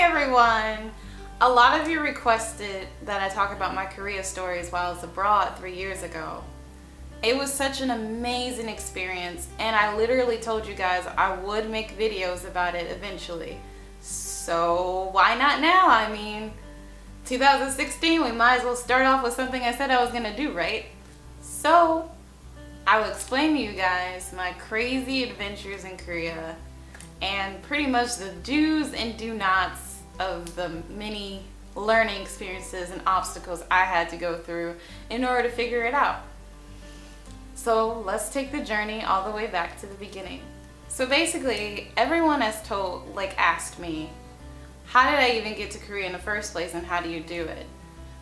everyone! A lot of you requested that I talk about my Korea stories while I was abroad 3 years ago. It was such an amazing experience, and I literally told you guys I would make videos about it eventually. So why not now? I mean, 2016, we might as well start off with something I said I was gonna do, right? So I will explain to you guys my crazy adventures in Korea and pretty much the do's and do nots of the many learning experiences and obstacles I had to go through in order to figure it out. So let's take the journey all the way back to the beginning. So basically, everyone has asked me, how did I even get to Korea in the first place and how do you do it?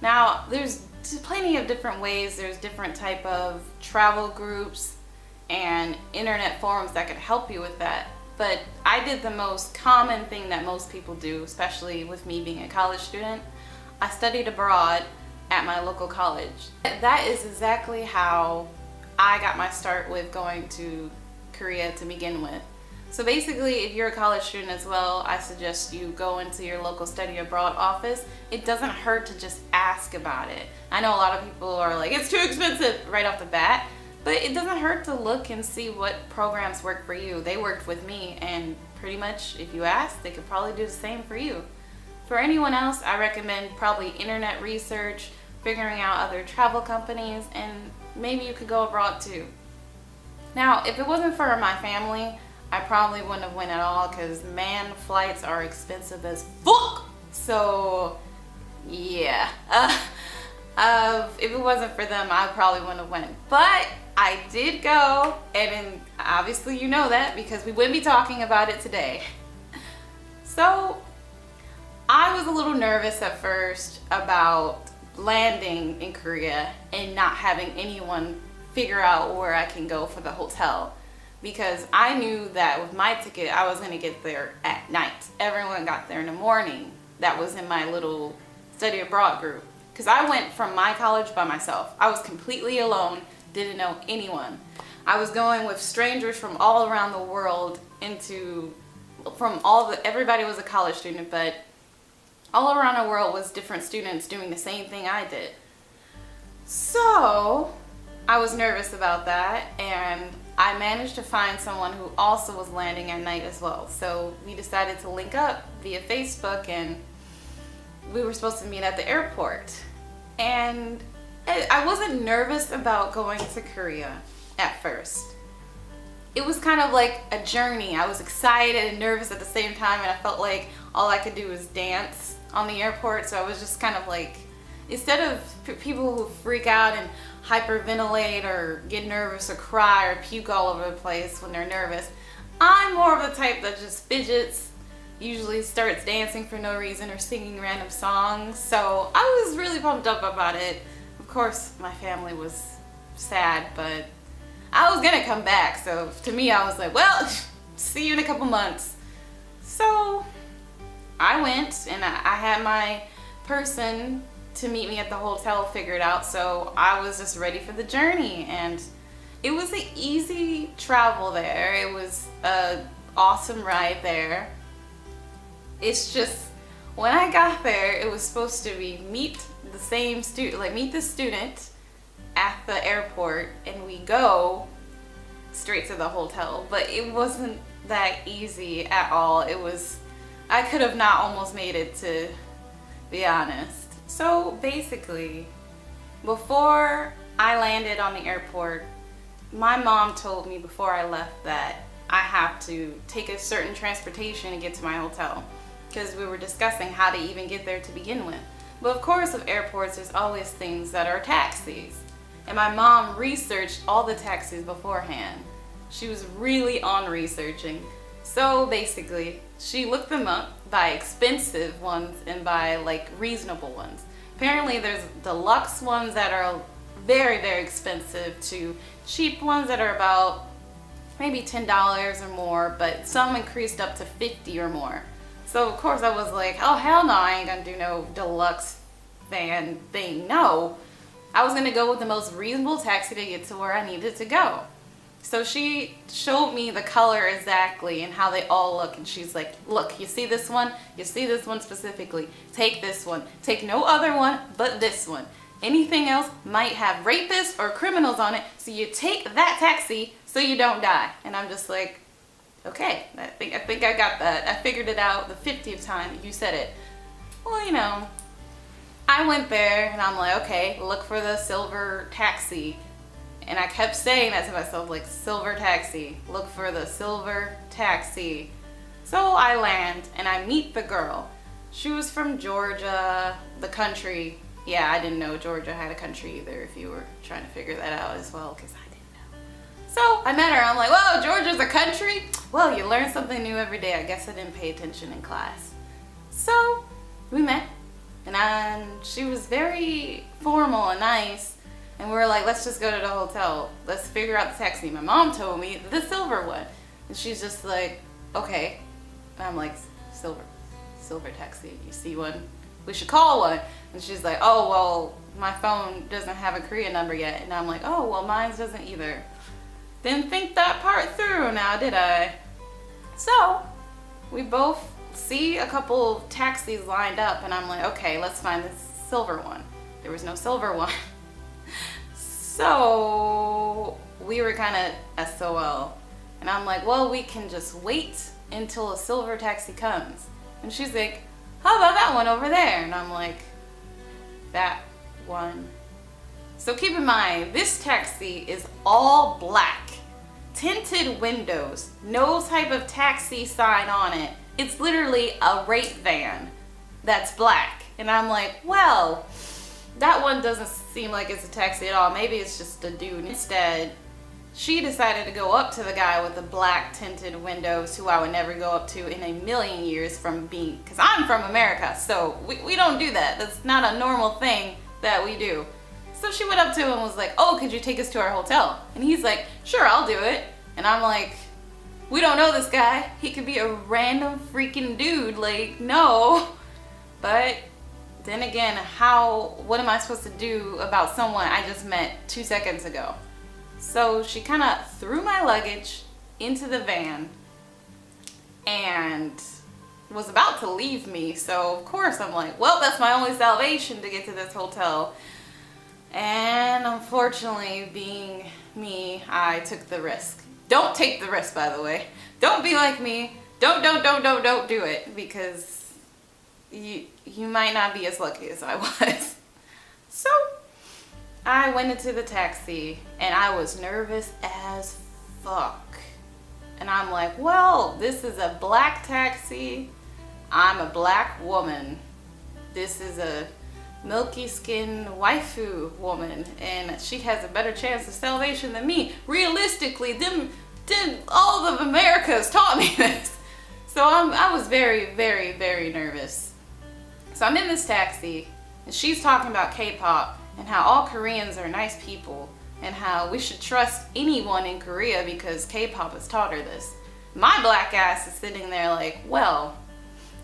Now, there's plenty of different ways. There's different type of travel groups and internet forums that could help you with that. But I did the most common thing that most people do, especially with me being a college student. I studied abroad at my local college. That is exactly how I got my start with going to Korea to begin with. So basically, if you're a college student as well, I suggest you go into your local study abroad office. It doesn't hurt to just ask about it. I know a lot of people are like, it's too expensive right off the bat, but it doesn't hurt to look and see what programs work for you. They worked with me, and pretty much if you ask, they could probably do the same for you. For anyone else, I recommend probably internet research, figuring out other travel companies, and maybe you could go abroad too. Now, if it wasn't for my family, I probably wouldn't have went at all because, man, flights are expensive as fuck. So, yeah. If it wasn't for them, I probably wouldn't have went. But I did go, and obviously you know that because we wouldn't be talking about it today. So, I was a little nervous at first about landing in Korea and not having anyone figure out where I can go for the hotel. Because I knew that with my ticket, I was going to get there at night. Everyone got there in the morning. That was in my little study abroad group. Because I went from my college by myself. I was completely alone, didn't know anyone. I was going with strangers from all around the world everybody was a college student, but all around the world was different students doing the same thing I did. So I was nervous about that, and I managed to find someone who also was landing at night as well. So we decided to link up via Facebook, and we were supposed to meet at the airport. And I wasn't nervous about going to Korea at first. It was kind of like a journey. I was excited and nervous at the same time, and I felt like all I could do was dance on the airport. So I was just kind of like, instead of people who freak out and hyperventilate or get nervous or cry or puke all over the place when they're nervous, I'm more of the type that just fidgets, usually starts dancing for no reason or singing random songs. So I was really pumped up about it. Of course, my family was sad, but I was gonna come back. So to me, I was like, well, see you in a couple months. So I went, and I had my person to meet me at the hotel figured out, so I was just ready for the journey. And it was an easy travel there. It was an awesome ride there. It's just, when I got there, it was supposed to be meet the student at the airport, and we go straight to the hotel. But it wasn't that easy at all. I could have not almost made it, to be honest. So basically, before I landed on the airport, my mom told me before I left that I have to take a certain transportation to get to my hotel, because we were discussing how to even get there to begin with. But of course, with airports, there's always things that are taxis. And my mom researched all the taxis beforehand. She was really on researching. So basically, she looked them up by expensive ones and by reasonable ones. Apparently there's deluxe ones that are very, very expensive to cheap ones that are about maybe $10 or more, but some increased up to $50 or more. So of course I was like, oh hell no, I ain't gonna do no deluxe van thing. No, I was gonna go with the most reasonable taxi to get to where I needed to go. So she showed me the color exactly and how they all look, and she's like, look, you see this one? You see this one specifically? Take this one. Take no other one but this one. Anything else might have rapists or criminals on it, so you take that taxi so you don't die. And I'm just like, okay, I think I got that. I figured it out the 50th time you said it. Well, you know, I went there and I'm like, okay, look for the silver taxi. And I kept saying that to myself, like, silver taxi, look for the silver taxi. So I land and I meet the girl. She was from Georgia, the country. Yeah, I didn't know Georgia had a country either, if you were trying to figure that out as well, because I didn't know. So I met her, I'm like, whoa, Georgia's a country? Well, you learn something new every day. I guess I didn't pay attention in class. So we met, and she was very formal and nice. And we were like, let's just go to the hotel. Let's figure out the taxi. My mom told me the silver one. And she's just like, okay. And I'm like, silver taxi. You see one? We should call one. And she's like, oh, well, my phone doesn't have a Korean number yet. And I'm like, oh, well, mine doesn't either. Didn't think that part through now, did I? So we both see a couple taxis lined up. And I'm like, okay, let's find this silver one. There was no silver one. So we were kind of SOL. And I'm like, well, we can just wait until a silver taxi comes. And she's like, how about that one over there? And I'm like, that one. So keep in mind, this taxi is all black. Tinted windows. No type of taxi sign on it. It's literally a rape van that's black. And I'm like, well, that one doesn't seem like it's a taxi at all. Maybe it's just a dude. Instead, she decided to go up to the guy with the black tinted windows, who I would never go up to in a million years from being, because I'm from America, so we don't do that. That's not a normal thing that we do. So she went up to him and was like, oh, could you take us to our hotel? And he's like, sure, I'll do it. And I'm like, we don't know this guy. He could be a random freaking dude. Like, no. But then again, what am I supposed to do about someone I just met 2 seconds ago? So she kind of threw my luggage into the van and was about to leave me. So of course I'm like, well, that's my only salvation to get to this hotel. And unfortunately, being me, I took the risk. Don't take the risk, by the way. Don't be like me. Don't do it, because you might not be as lucky as I was. So I went into the taxi and I was nervous as fuck. And I'm like, well, this is a black taxi. I'm a black woman. This is a milky skinned waifu woman, and she has a better chance of salvation than me. Realistically, all of America has taught me this. So I was very, very, very nervous. So I'm in this taxi, and she's talking about K-pop and how all Koreans are nice people and how we should trust anyone in Korea because K-pop has taught her this. My black ass is sitting there like, well,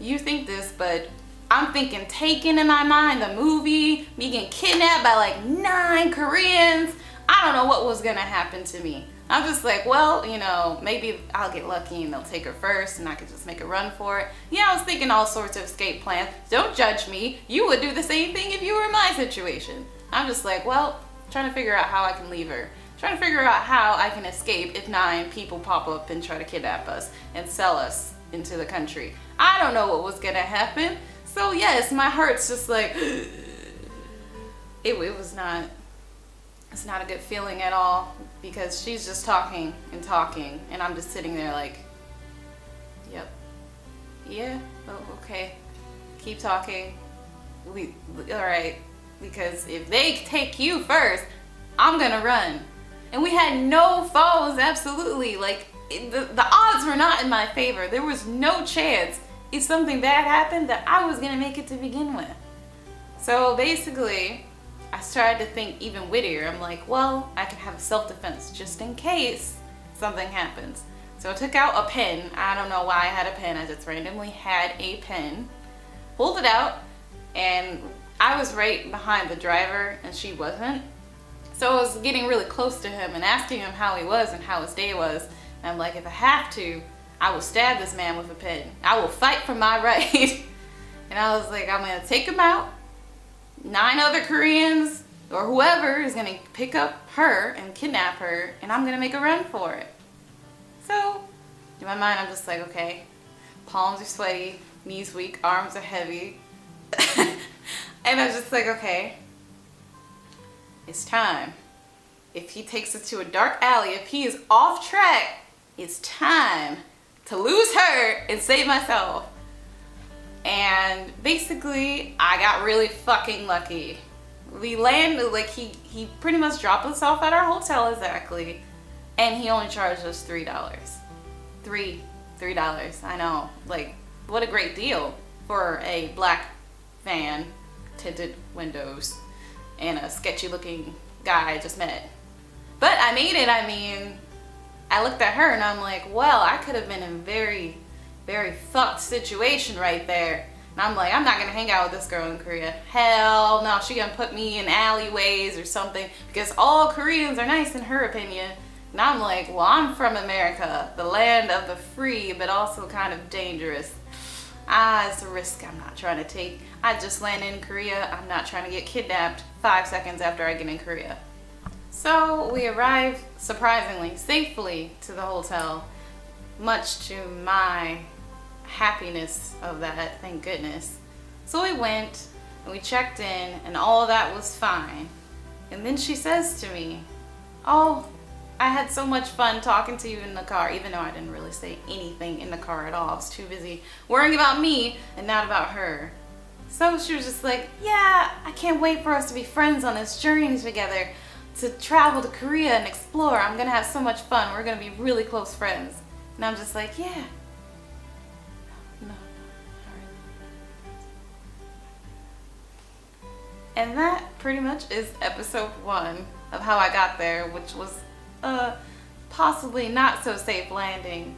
you think this, but I'm thinking Taken in my mind, the movie, me getting kidnapped by like 9 Koreans. I don't know what was gonna happen to me. I'm just like, well, you know, maybe I'll get lucky and they'll take her first and I could just make a run for it. Yeah, I was thinking all sorts of escape plans. Don't judge me. You would do the same thing if you were in my situation. I'm just like, well, trying to figure out how I can leave her. Trying to figure out how I can escape if 9 people pop up and try to kidnap us and sell us into the country. I don't know what was gonna happen. So yes, my heart's just like, it was not, it's not a good feeling at all, because she's just talking and talking and I'm just sitting there like, yep, yeah, oh, okay, keep talking, all right, because if they take you first, I'm gonna run. And we had no phones, absolutely, like the odds were not in my favor. There was no chance if something bad happened that I was gonna make it to begin with. So basically, I started to think even wittier. I'm like, well, I can have a self-defense just in case something happens. So I took out a pen. I don't know why I had a pen. I just randomly had a pen, pulled it out, and I was right behind the driver and she wasn't. So I was getting really close to him and asking him how he was and how his day was. And I'm like, if I have to, I will stab this man with a pen. I will fight for my right. And I was like, I'm gonna take him out. 9 other Koreans or whoever is gonna pick up her and kidnap her, and I'm gonna make a run for it. So in my mind, I'm just like, okay, palms are sweaty, knees weak, arms are heavy. And I was just like, okay, it's time. If he takes us to a dark alley, if he is off track, it's time to lose her and save myself. And basically, I got really fucking lucky. We landed, like, he pretty much dropped us off at our hotel exactly, and he only charged us $3. $3. I know, like, what a great deal for a black van, tinted windows, and a sketchy looking guy I just met. But I made it. I mean, I looked at her and I'm like, well, I could have been in a very, very fucked situation right there. And I'm like, I'm not gonna hang out with this girl in Korea. Hell no, she gonna put me in alleyways or something, because all Koreans are nice in her opinion. And I'm like, well, I'm from America, the land of the free, but also kind of dangerous. It's a risk I'm not trying to take. I just landed in Korea. I'm not trying to get kidnapped 5 seconds after I get in Korea. So we arrived, surprisingly, safely to the hotel, much to my happiness of that, thank goodness. So we went and we checked in and all that was fine. And then she says to me, oh, I had so much fun talking to you in the car, even though I didn't really say anything in the car at all. I was too busy worrying about me and not about her. So she was just like, yeah, I can't wait for us to be friends on this journey together, to travel to Korea and explore. I'm gonna have so much fun. We're gonna be really close friends. And I'm just like, yeah. No, and that pretty much is episode 1 of how I got there, which was possibly not so safe landing.